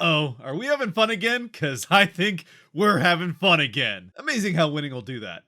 Uh-oh, are we having fun again? Cause I think we're having fun again. Amazing how winning will do that.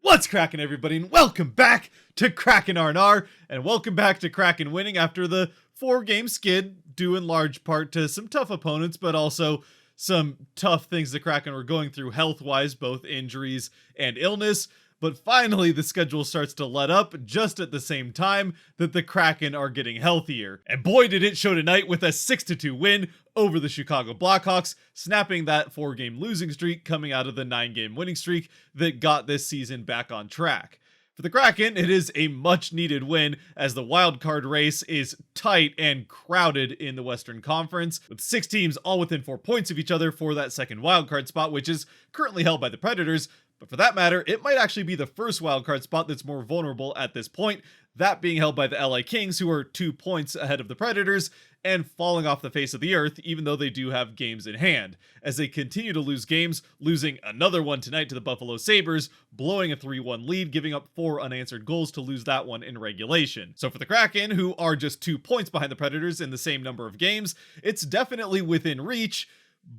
What's cracking, everybody, and welcome back to Kraken R&R, and welcome back to Kraken winning after the 4-game skid, due in large part to some tough opponents, but also some tough things the Kraken were going through health-wise, both injuries and illness. But finally, the schedule starts to let up just at the same time that the Kraken are getting healthier. And boy, did it show tonight with a 6-2 win over the Chicago Blackhawks, snapping that 4-game losing streak coming out of the 9-game winning streak that got this season back on track. For the Kraken, it is a much-needed win as the wildcard race is tight and crowded in the Western Conference, with 6 teams all within 4 points of each other for that second wildcard spot, which is currently held by the Predators. But for that matter, it might actually be the first wildcard spot that's more vulnerable at this point, that being held by the LA Kings, who are 2 points ahead of the Predators and falling off the face of the earth, even though they do have games in hand, as they continue to lose games, losing another one tonight to the Buffalo Sabres, blowing a 3-1 lead, giving up 4 unanswered goals to lose that one in regulation. So for the Kraken, who are just 2 points behind the Predators in the same number of games, it's definitely within reach.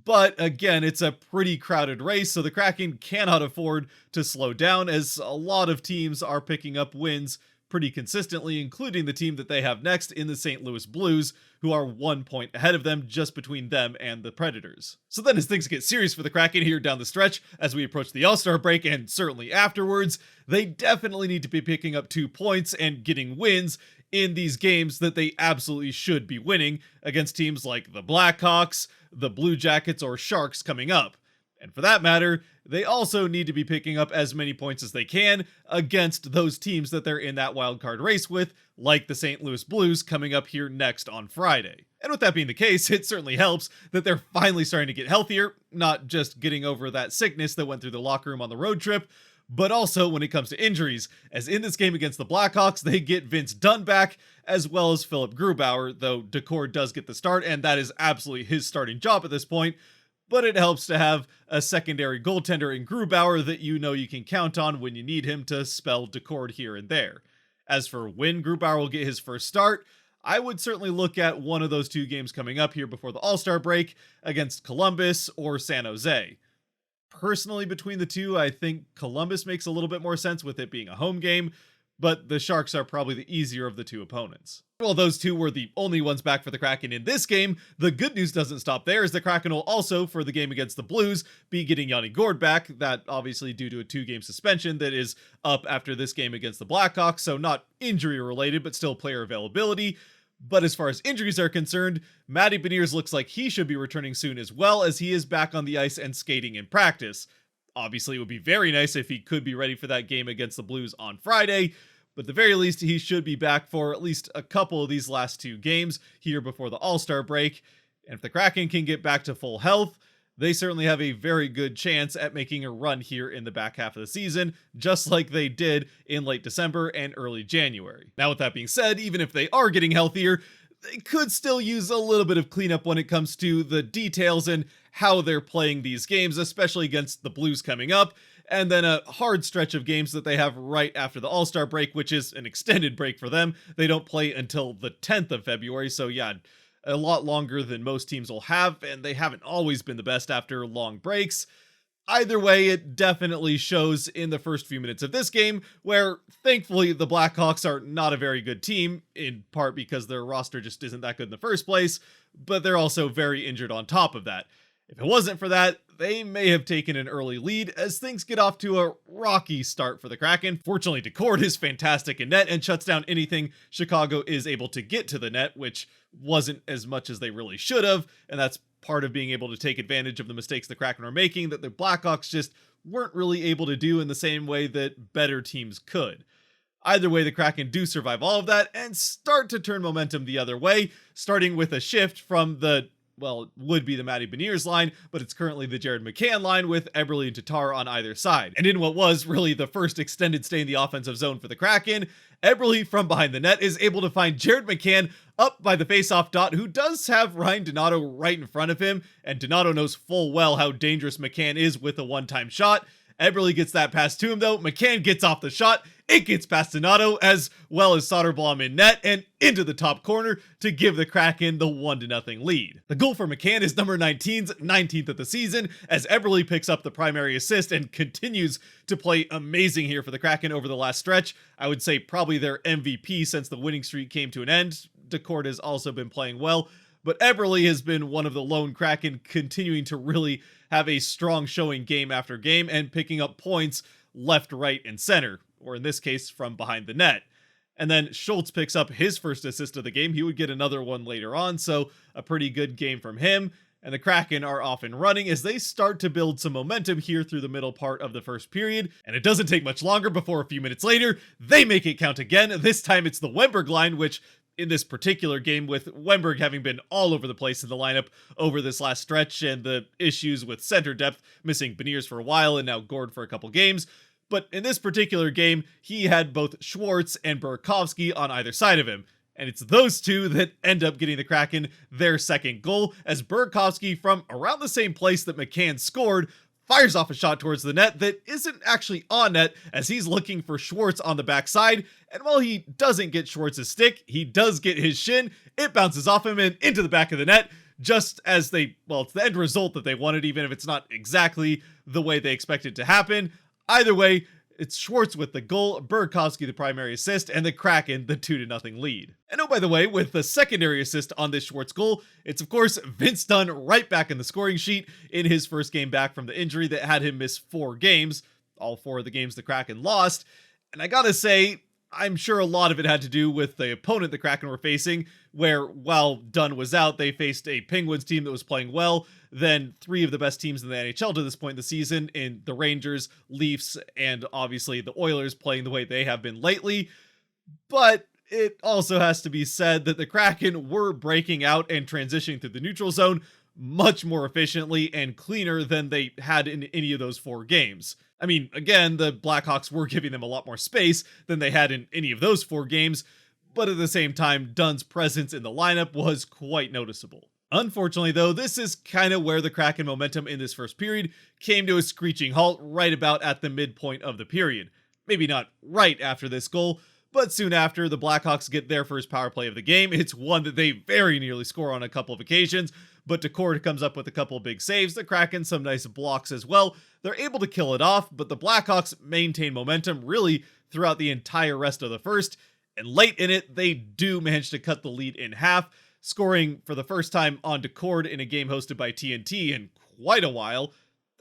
But again, it's a pretty crowded race, so the Kraken cannot afford to slow down, as a lot of teams are picking up wins pretty consistently, including the team that they have next in the St. Louis Blues, who are 1 point ahead of them, just between them and the Predators. So then as things get serious for the Kraken here down the stretch, as we approach the All-Star break and certainly afterwards, they definitely need to be picking up 2 points and getting wins in these games that they absolutely should be winning against teams like the Blackhawks, the Blue Jackets, or Sharks coming up. And for that matter, they also need to be picking up as many points as they can against those teams that they're in that wildcard race with, like the St. Louis Blues coming up here next on Friday. And with that being the case, it certainly helps that they're finally starting to get healthier, not just getting over that sickness that went through the locker room on the road trip, but also when it comes to injuries, as in this game against the Blackhawks, they get Vince Dunn back, as well as Philip Grubauer, though Decor does get the start, and that is absolutely his starting job at this point. But it helps to have a secondary goaltender in Grubauer that you know you can count on when you need him to spell Decor here and there. As for when Grubauer will get his first start, I would certainly look at one of those 2 games coming up here before the All-Star break against Columbus or San Jose. Personally, between the two, I think Columbus makes a little bit more sense with it being a home game, but the Sharks are probably the easier of the 2 opponents. While those 2 were the only ones back for the Kraken in this game, the good news doesn't stop there, as the Kraken will also, for the game against the Blues, be getting Yanni Gourde back, that obviously due to a 2-game suspension that is up after this game against the Blackhawks, so not injury related, but still player availability. But as far as injuries are concerned, Matty Beniers looks like he should be returning soon as well, as he is back on the ice and skating in practice. Obviously, it would be very nice if he could be ready for that game against the Blues on Friday, but at the very least, he should be back for at least a couple of these last 2 games here before the All-Star break. And if the Kraken can get back to full health, they certainly have a very good chance at making a run here in the back half of the season, just like they did in late December and early January. Now, with that being said, even if they are getting healthier, they could still use a little bit of cleanup when it comes to the details and how they're playing these games, especially against the Blues coming up, and then a hard stretch of games that they have right after the All-Star break, which is an extended break for them. They don't play until the 10th of February, so yeah, a lot longer than most teams will have, and they haven't always been the best after long breaks. Either way, it definitely shows in the first few minutes of this game, where thankfully the Blackhawks are not a very good team, in part because their roster just isn't that good in the first place, but they're also very injured on top of that. If it wasn't for that, they may have taken an early lead as things get off to a rocky start for the Kraken. Fortunately, Decor is fantastic in net and shuts down anything Chicago is able to get to the net, which wasn't as much as they really should have, and that's part of being able to take advantage of the mistakes the Kraken are making that the Blackhawks just weren't really able to do in the same way that better teams could. Either way, the Kraken do survive all of that and start to turn momentum the other way, starting with a shift from the, well, it would be the Matty Beniers line, but it's currently the Jared McCann line with Eberle and Tatar on either side. And in what was really the first extended stay in the offensive zone for the Kraken, Eberle from behind the net is able to find Jared McCann up by the faceoff dot, who does have Ryan Donato right in front of him, and Donato knows full well how dangerous McCann is with a one-time shot, Eberle gets that pass to him though. McCann gets off the shot. It gets past Donato as well as Soderblom in net and into the top corner to give the Kraken the 1-0 lead. The goal for McCann is number 19's 19th of the season as Eberle picks up the primary assist and continues to play amazing here for the Kraken over the last stretch. I would say probably their MVP since the winning streak came to an end. Decord has also been playing well, but Eberle has been one of the lone Kraken continuing to really have a strong showing game after game and picking up points left, right, and center, or in this case, from behind the net. And then Schultz picks up his first assist of the game. He would get another one later on, so a pretty good game from him. And the Kraken are off and running as they start to build some momentum here through the middle part of the first period. And it doesn't take much longer before a few minutes later, they make it count again. This time it's the Wemberg line, which in this particular game, with Wemberg having been all over the place in the lineup over this last stretch and the issues with center depth, missing Beniers for a while and now Gord for a couple games. But in this particular game, he had both Schwartz and Burakovsky on either side of him. And it's those two that end up getting the Kraken their second goal, as Burakovsky, from around the same place that McCann scored, fires off a shot towards the net that isn't actually on net as he's looking for Schwartz on the backside. And while he doesn't get Schwartz's stick, he does get his shin. It bounces off him and into the back of the net, just as it's the end result that they wanted, even if it's not exactly the way they expected to happen. Either way, it's Schwartz with the goal, Burakovsky the primary assist, and the Kraken the 2-0 lead. And oh, by the way, with the secondary assist on this Schwartz goal, it's of course Vince Dunn right back in the scoring sheet in his first game back from the injury that had him miss 4 games, all 4 of the games the Kraken lost. And I gotta say, I'm sure a lot of it had to do with the opponent the Kraken were facing, where while Dunn was out, they faced a Penguins team that was playing well, then 3 of the best teams in the NHL to this point in the season in the Rangers, Leafs, and obviously the Oilers playing the way they have been lately. But it also has to be said that the Kraken were breaking out and transitioning through the neutral zone much more efficiently and cleaner than they had in any of those 4 games. I mean, again, the Blackhawks were giving them a lot more space than they had in any of those 4 games, but at the same time, Dunn's presence in the lineup was quite noticeable. Unfortunately, though, this is kind of where the Kraken momentum in this first period came to a screeching halt right about at the midpoint of the period. Maybe not right after this goal, but soon after, the Blackhawks get their first power play of the game. It's one that they very nearly score on a couple of occasions, but Decord comes up with a couple of big saves. The Kraken some nice blocks as well. They're able to kill it off, but the Blackhawks maintain momentum really throughout the entire rest of the first, and late in it, they do manage to cut the lead in half, scoring for the first time on Decord in a game hosted by TNT in quite a while.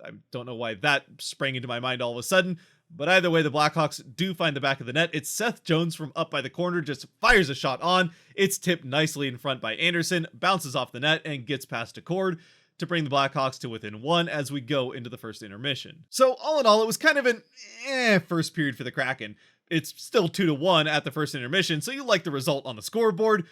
I don't know why that sprang into my mind all of a sudden, but either way, the Blackhawks do find the back of the net. It's Seth Jones from up by the corner, just fires a shot on. It's tipped nicely in front by Anderson, bounces off the net, and gets past Decord to bring the Blackhawks to within 1 as we go into the first intermission. So all in all, it was kind of an first period for the Kraken. It's still 2-1 at the first intermission, so you like the result on the scoreboard,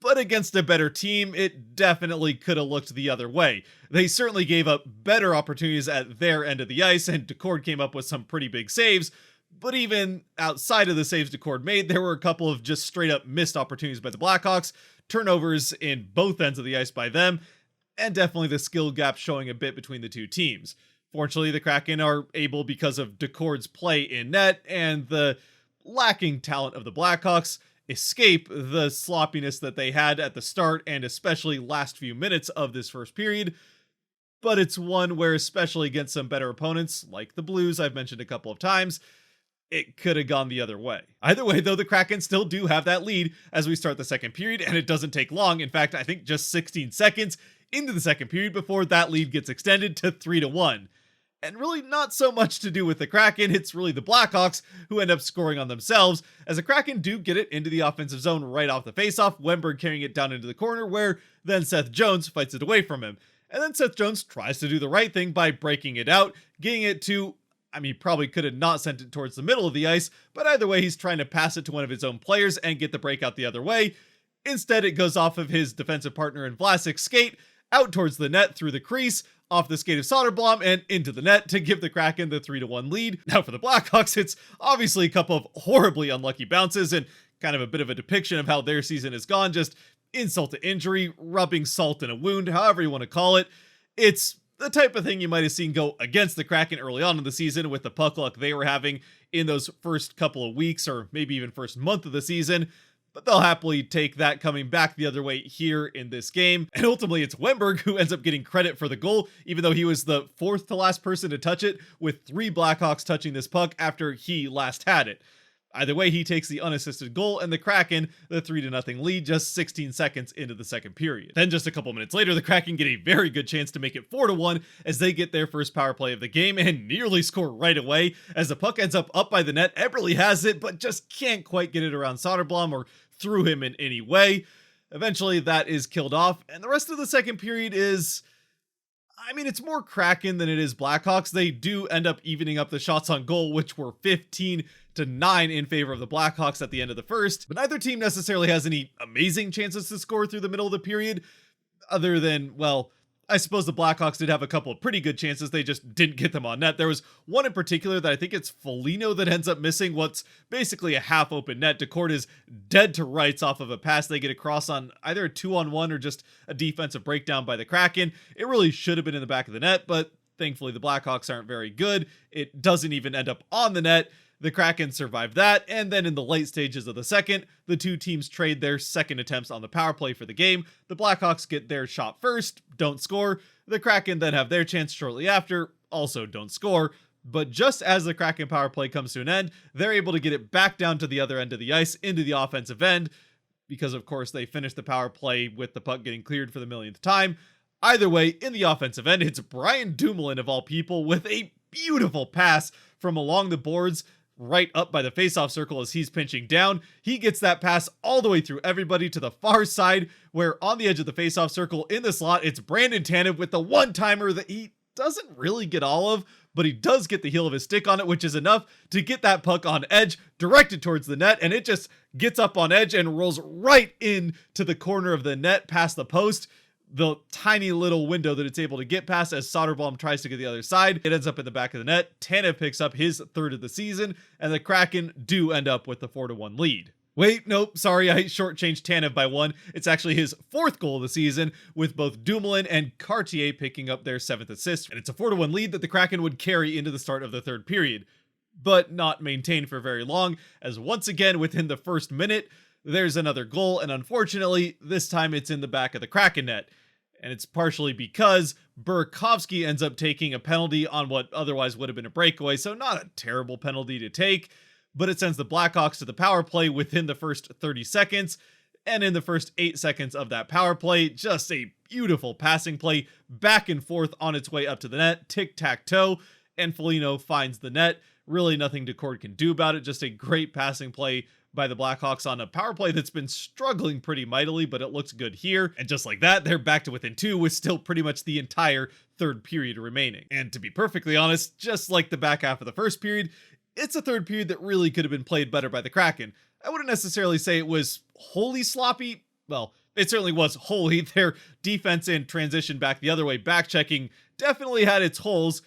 but against a better team, it definitely could have looked the other way. They certainly gave up better opportunities at their end of the ice, and Decord came up with some pretty big saves, but even outside of the saves Decord made, there were a couple of just straight up missed opportunities by the Blackhawks, turnovers in both ends of the ice by them, and definitely the skill gap showing a bit between the two teams. Fortunately, the Kraken are able, because of Decord's play in net and the lacking talent of the Blackhawks, escape the sloppiness that they had at the start and especially last few minutes of this first period. But it's one where, especially against some better opponents like the Blues I've mentioned a couple of times, it could have gone the other way. Either way, though, the Kraken still do have that lead as we start the second period, and it doesn't take long. In fact, I think just 16 seconds into the second period before that lead gets extended to 3-1. And really not so much to do with the Kraken, it's really the Blackhawks who end up scoring on themselves, as the Kraken do get it into the offensive zone right off the faceoff, Wemberg carrying it down into the corner, where then Seth Jones fights it away from him. And then Seth Jones tries to do the right thing by breaking it out, getting it to, he probably could have not sent it towards the middle of the ice, but either way, he's trying to pass it to one of his own players and get the breakout the other way. Instead, it goes off of his defensive partner in Vlasic's skate, out towards the net through the crease, off the skate of Soderblom, and into the net to give the Kraken the 3-1 lead. Now for the Blackhawks, it's obviously a couple of horribly unlucky bounces and kind of a bit of a depiction of how their season has gone, just insult to injury, rubbing salt in a wound, however you want to call it. It's the type of thing you might have seen go against the Kraken early on in the season with the puck luck they were having in those first couple of weeks or maybe even first month of the season. But they'll happily take that coming back the other way here in this game. And ultimately, it's Wemberg who ends up getting credit for the goal, even though he was the fourth to last person to touch it, with 3 Blackhawks touching this puck after he last had it. Either way, he takes the unassisted goal, and the Kraken the 3-0 lead just 16 seconds into the second period. Then just a couple minutes later, the Kraken get a very good chance to make it 4-1 as they get their first power play of the game and nearly score right away as the puck ends up by the net. Eberle has it, but just can't quite get it around Soderblom or through him in any way. Eventually, that is killed off, and the rest of the second period is... it's more Kraken than it is Blackhawks. They do end up evening up the shots on goal, which were 15-9 in favor of the Blackhawks at the end of the first. But neither team necessarily has any amazing chances to score through the middle of the period, other than, well, I suppose the Blackhawks did have a couple of pretty good chances. They just didn't get them on net. There was one in particular that I think it's Foligno that ends up missing what's basically a half open net. Decord is dead to rights off of a pass they get across on either a 2-on-1 or just a defensive breakdown by the Kraken. It really should have been in the back of the net, but thankfully the Blackhawks aren't very good. It doesn't even end up on the net. The Kraken survive that, and then in the late stages of the second, the two teams trade their second attempts on the power play for the game. The Blackhawks get their shot first, don't score. The Kraken then have their chance shortly after, also don't score. But just as the Kraken power play comes to an end, they're able to get it back down to the other end of the ice into the offensive end, because of course they finished the power play with the puck getting cleared for the millionth time. Either way, in the offensive end, it's Brian Dumoulin of all people with a beautiful pass from along the boards right up by the faceoff circle as he's pinching down. He gets that pass all the way through everybody to the far side, where on the edge of the faceoff circle in the slot, it's Brandon Tanev with the one-timer that he doesn't really get all of, but he does get the heel of his stick on it, which is enough to get that puck on edge, directed towards the net, and it just gets up on edge and rolls right into the corner of the net past the post. The tiny little window that it's able to get past as Soderblom tries to get the other side. It ends up in the back of the net. Tanev picks up his third of the season, and the Kraken do end up with the 4-1 lead. Wait, nope, sorry, I shortchanged Tanev by 1. It's actually his 4th goal of the season, with both Dumoulin and Cartier picking up their 7th assist. And it's a 4-1 lead that the Kraken would carry into the start of the third period, but not maintain for very long, as once again, within the first minute, there's another goal, and unfortunately, this time it's in the back of the Kraken net. And it's partially because Burakovsky ends up taking a penalty on what otherwise would have been a breakaway, so not a terrible penalty to take, but it sends the Blackhawks to the power play within the first 30 seconds, and in the first 8 seconds of that power play, just a beautiful passing play back and forth on its way up to the net, tic-tac-toe, and Foligno finds the net. Really nothing Decord can do about it, just a great passing play by the Blackhawks on a power play that's been struggling pretty mightily, but it looks good here. And just like that, they're back to within 2 with still pretty much the entire third period remaining. And to be perfectly honest, just like the back half of the first period, it's a third period that really could have been played better by the Kraken. I wouldn't necessarily say it was wholly sloppy. Well, it certainly was wholly. Their defense in transition back the other way, back checking, definitely had its holes,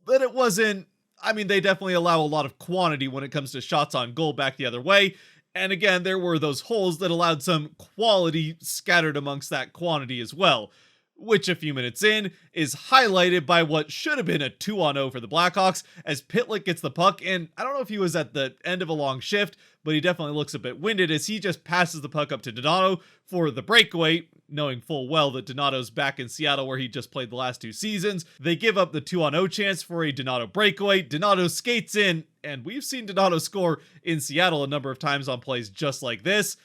but it wasn't... they definitely allow a lot of quantity when it comes to shots on goal back the other way. And again, there were those holes that allowed some quality scattered amongst that quantity as well, which a few minutes in is highlighted by what should have been a 2-on-0 for the Blackhawks as Pitlick gets the puck, and I don't know if he was at the end of a long shift, but he definitely looks a bit winded as he just passes the puck up to Donato for the breakaway, knowing full well that Donato's back in Seattle where he just played the last 2 seasons. They give up the 2-on-0 chance for a Donato breakaway. Donato skates in, and we've seen Donato score in Seattle a number of times on plays just like this,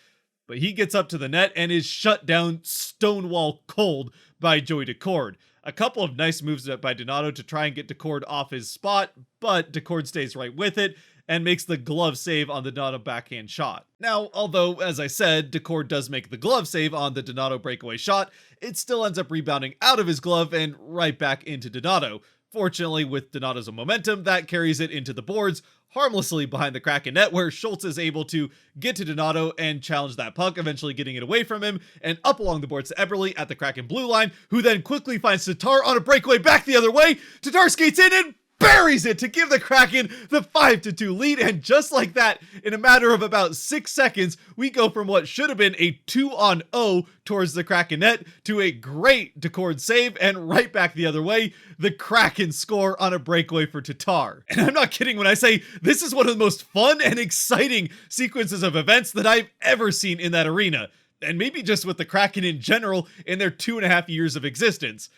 but he gets up to the net and is shut down stonewall cold by Joey Decord. A couple of nice moves by Donato to try and get Decord off his spot, but Decord stays right with it and makes the glove save on the Donato backhand shot. Now, although, as I said, Decord does make the glove save on the Donato breakaway shot, it still ends up rebounding out of his glove and right back into Donato. Fortunately, with Donato's momentum, that carries it into the boards, harmlessly behind the Kraken net, where Schultz is able to get to Donato and challenge that puck, eventually getting it away from him, and up along the boards to Eberle at the Kraken blue line, who then quickly finds Tatar on a breakaway back the other way. Tatar skates in and buries it to give the Kraken the 5-2 lead, and just like that, in a matter of about 6 seconds, we go from what should have been a 2-on-0 towards the Kraken net to a great Decord save, and right back the other way, the Kraken score on a breakaway for Tatar. And I'm not kidding when I say this is one of the most fun and exciting sequences of events that I've ever seen in that arena, and maybe just with the Kraken in general in their 2.5 years of existence.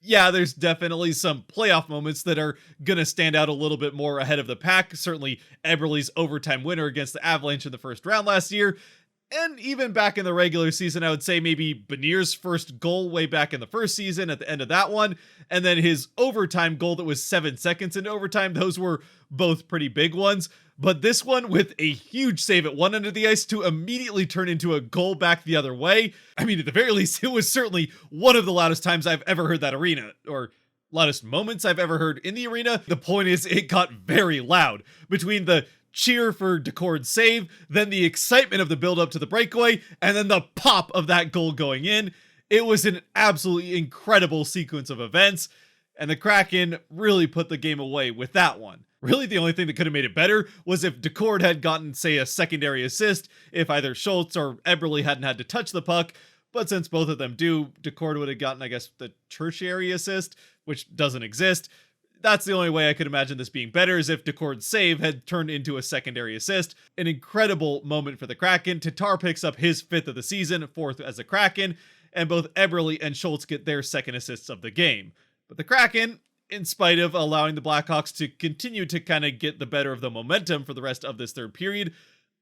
Yeah, there's definitely some playoff moments that are gonna stand out a little bit more ahead of the pack. Certainly Eberle's overtime winner against the Avalanche in the first round last year. And even back in the regular season, I would say maybe Benir's first goal way back in the first season at the end of that one. And then his overtime goal that was 7 seconds into overtime. Those were both pretty big ones. But this one with a huge save at one end of the ice to immediately turn into a goal back the other way. I mean, at the very least, it was certainly one of the loudest times I've ever heard that arena, or loudest moments I've ever heard in the arena. The point is, it got very loud between the cheer for Decord's save, then the excitement of the build up to the breakaway, and then the pop of that goal going in. It was an absolutely incredible sequence of events, and the Kraken really put the game away with that one. Really, the only thing that could have made it better was if Decord had gotten, say, a secondary assist, if either Schultz or Eberle hadn't had to touch the puck, but since both of them do, Decord would have gotten, I guess, the tertiary assist, which doesn't exist. That's the only way I could imagine this being better, is if Decord's save had turned into a secondary assist. An incredible moment for the Kraken. Tatar picks up his 5th of the season, 4th as a Kraken, and both Eberle and Schultz get their second assists of the game. But the Kraken, in spite of allowing the Blackhawks to continue to kind of get the better of the momentum for the rest of this third period,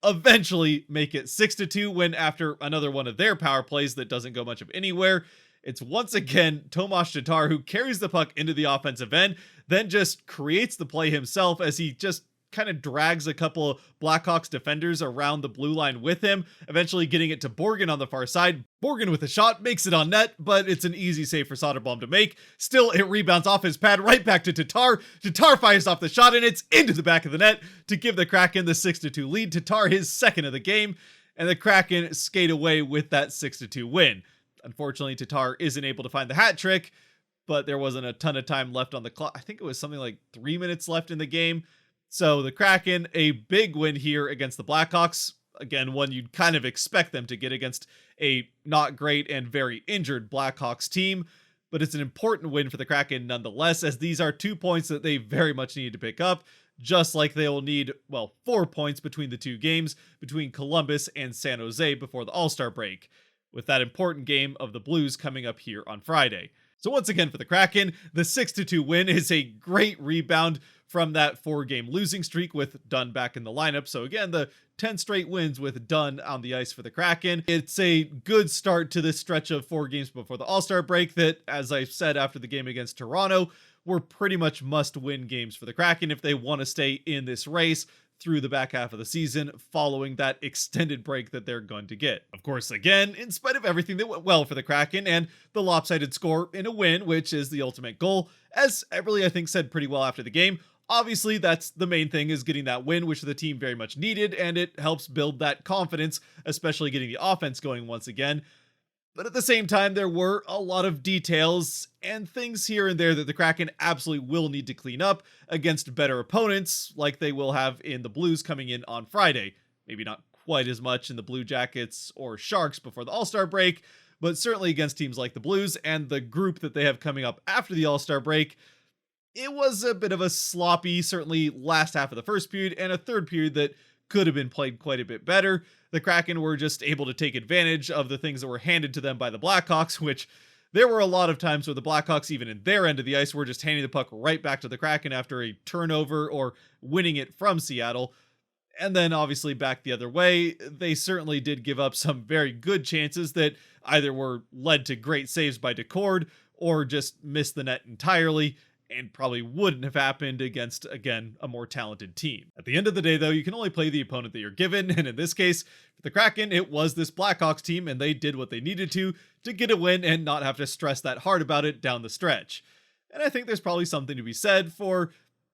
eventually make it 6-2 when, after another one of their power plays that doesn't go much of anywhere, it's once again Tomas Tatar who carries the puck into the offensive end, then just creates the play himself as he just kind of drags a couple of Blackhawks defenders around the blue line with him, eventually getting it to Borgen on the far side. Borgen with a shot makes it on net, but it's an easy save for Soderblom to make. Still, it rebounds off his pad right back to Tatar. Tatar fires off the shot, and it's into the back of the net to give the Kraken the 6-2 lead. Tatar his 2nd of the game, and the Kraken skate away with that 6-2 win. Unfortunately, Tatar isn't able to find the hat trick, but there wasn't a ton of time left on the clock. I think it was something like 3 minutes left in the game. So the Kraken, a big win here against the Blackhawks. Again, one you'd kind of expect them to get against a not great and very injured Blackhawks team. But it's an important win for the Kraken nonetheless, as these are 2 points that they very much need to pick up, just like they will need, well, 4 points between the two games, between Columbus and San Jose before the All-Star break, with that important game of the Blues coming up here on Friday. So once again for the Kraken, the 6-2 win is a great rebound from that 4-game losing streak with Dunn back in the lineup. So again, the 10 straight wins with Dunn on the ice for the Kraken. It's a good start to this stretch of 4 games before the All-Star break that, as I said after the game against Toronto, were pretty much must-win games for the Kraken if they want to stay in this race through the back half of the season following that extended break that they're going to get. Of course, again, in spite of everything that went well for the Kraken and the lopsided score in a win, which is the ultimate goal, as Eberle I think said pretty well after the game, obviously that's the main thing, is getting that win, which the team very much needed, and it helps build that confidence, especially getting the offense going once again. But at the same time, there were a lot of details and things here and there that the Kraken absolutely will need to clean up against better opponents, like they will have in the Blues coming in on Friday. Maybe not quite as much in the Blue Jackets or Sharks before the All-Star break, but certainly against teams like the Blues and the group that they have coming up after the All-Star break. It was a bit of a sloppy, certainly last half of the first period, and a third period that could have been played quite a bit better. The Kraken were just able to take advantage of the things that were handed to them by the Blackhawks, which there were a lot of times where the Blackhawks, even in their end of the ice, were just handing the puck right back to the Kraken after a turnover or winning it from Seattle. And then obviously back the other way, they certainly did give up some very good chances that either were led to great saves by Decord or just missed the net entirely, and probably wouldn't have happened against, again, a more talented team. At the end of the day, though, you can only play the opponent that you're given, and in this case, for the Kraken, it was this Blackhawks team, and they did what they needed to get a win and not have to stress that hard about it down the stretch. And I think there's probably something to be said for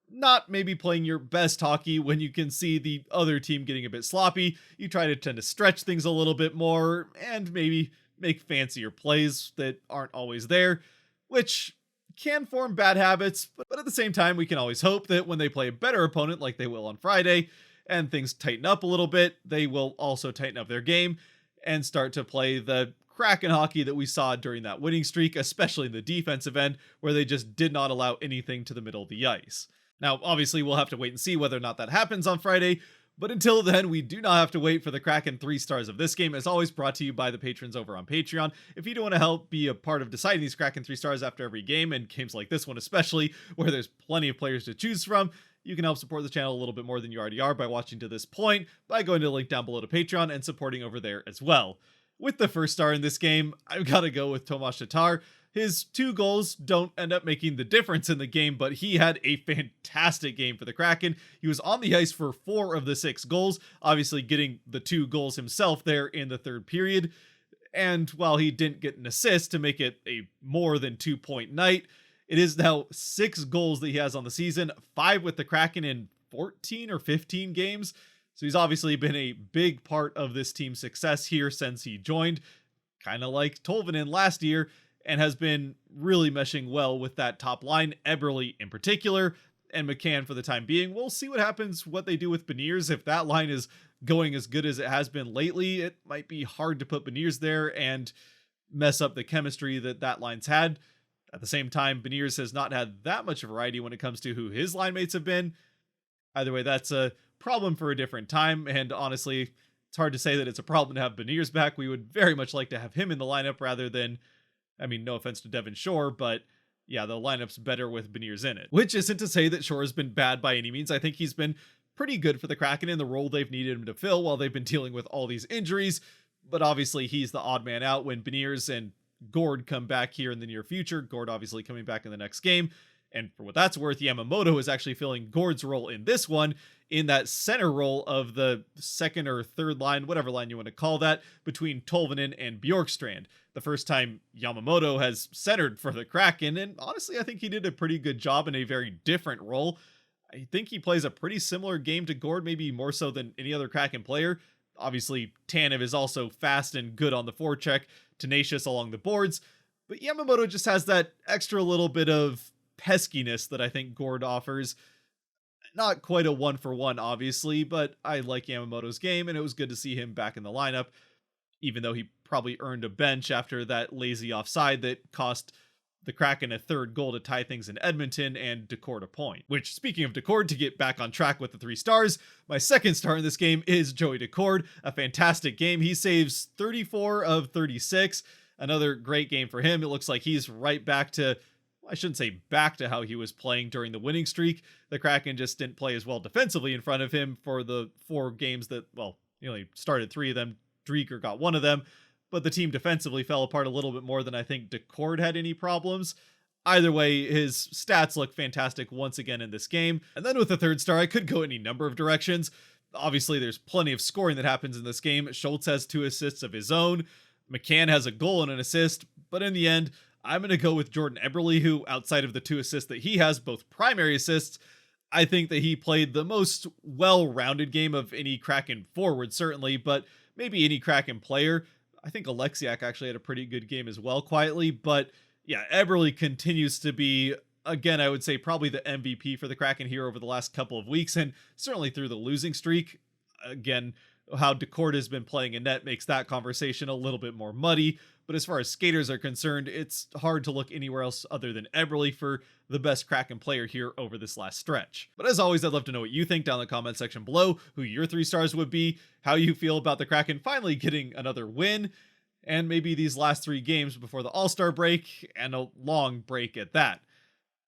not maybe playing your best hockey when you can see the other team getting a bit sloppy. You try to tend to stretch things a little bit more, and maybe make fancier plays that aren't always there, which can form bad habits, but at the same time, we can always hope that when they play a better opponent like they will on Friday, and things tighten up a little bit, they will also tighten up their game and start to play the Kraken hockey that we saw during that winning streak, especially in the defensive end, where they just did not allow anything to the middle of the ice. Now, obviously, we'll have to wait and see whether or not that happens on Friday, but until then, we do not have to wait for the Kraken 3 stars of this game, as always brought to you by the patrons over on Patreon. If you do want to help be a part of deciding these Kraken 3 stars after every game, and games like this one especially, where there's plenty of players to choose from, you can help support the channel a little bit more than you already are by watching to this point, by going to the link down below to Patreon and supporting over there as well. With the first star in this game, I've got to go with Tomas Tatar. His 2 goals don't end up making the difference in the game, but he had a fantastic game for the Kraken. He was on the ice for 4 of the 6 goals, obviously getting the 2 goals himself there in the third period. And while he didn't get an assist to make it a more than 2-point night, it is now 6 goals that he has on the season, 5 with the Kraken in 14 or 15 games. So he's obviously been a big part of this team's success here since he joined, kind of like Tolvanen last year, and has been really meshing well with that top line, Eberle in particular, and McCann for the time being. We'll see what happens, what they do with Beniers. If that line is going as good as it has been lately, it might be hard to put Beniers there and mess up the chemistry that that line's had. At the same time, Beniers has not had that much variety when it comes to who his line mates have been. Either way, that's a problem for a different time, and honestly, it's hard to say that it's a problem to have Beniers back. We would very much like to have him in the lineup rather than, I mean, no offense to Devin Shore, but yeah, the lineup's better with Beniers in it. Which isn't to say that Shore has been bad by any means. I think he's been pretty good for the Kraken in the role they've needed him to fill while they've been dealing with all these injuries, but obviously he's the odd man out when Beniers and Gord come back here in the near future. Gord obviously coming back in the next game. And for what that's worth, Yamamoto is actually filling Gord's role in this one, in that center role of the second or third line, whatever line you want to call that, between Tolvanen and Bjorkstrand. The first time Yamamoto has centered for the Kraken, and honestly, I think he did a pretty good job in a very different role. I think he plays a pretty similar game to Gord, maybe more so than any other Kraken player. Obviously, Tanev is also fast and good on the forecheck, tenacious along the boards, but Yamamoto just has that extra little bit of peskiness that I think Gord offers. Not quite a 1-for-1, obviously, but I like Yamamoto's game, and it was good to see him back in the lineup, even though he probably earned a bench after that lazy offside that cost the Kraken a 3rd goal to tie things in Edmonton and Decord a point. Which, speaking of Decord, to get back on track with the 3 stars, my 2nd star in this game is Joey Decord. A fantastic game. He saves 34 of 36. Another great game for him. It looks like he's right back to, I shouldn't say back to how he was playing during the winning streak. The Kraken just didn't play as well defensively in front of him for the 4 games that, well, he only started 3 of them. Drieger got 1 of them, but the team defensively fell apart a little bit more than I think Decord had any problems. Either way, his stats look fantastic once again in this game. And then with the 3rd star, I could go any number of directions. Obviously, there's plenty of scoring that happens in this game. Schultz has 2 assists of his own. McCann has a goal and an assist, but in the end, I'm going to go with Jordan Eberle, who, outside of the 2 assists that he has, both primary assists, I think that he played the most well-rounded game of any Kraken forward, certainly, but maybe any Kraken player. I think Alexiak actually had a pretty good game as well, quietly, but yeah, Eberle continues to be, again, I would say probably the MVP for the Kraken here over the last couple of weeks, and certainly through the losing streak. Again, how Decord has been playing in net makes that conversation a little bit more muddy, but as far as skaters are concerned, it's hard to look anywhere else other than Eberle for the best Kraken player here over this last stretch. But as always, I'd love to know what you think down in the comment section below, who your 3 stars would be, how you feel about the Kraken finally getting another win, and maybe these last 3 games before the All-Star break, and a long break at that.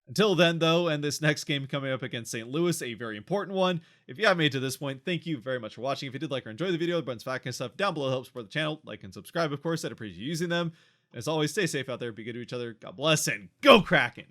Until then, though, and this next game coming up against St. Louis, a very important one. If you have made it to this point, thank you very much for watching. If you did like or enjoy the video, the buttons, that kind of stuff down below helps support the channel. Like and subscribe, of course. I'd appreciate you using them. As always, stay safe out there, be good to each other. God bless, and go Kraken!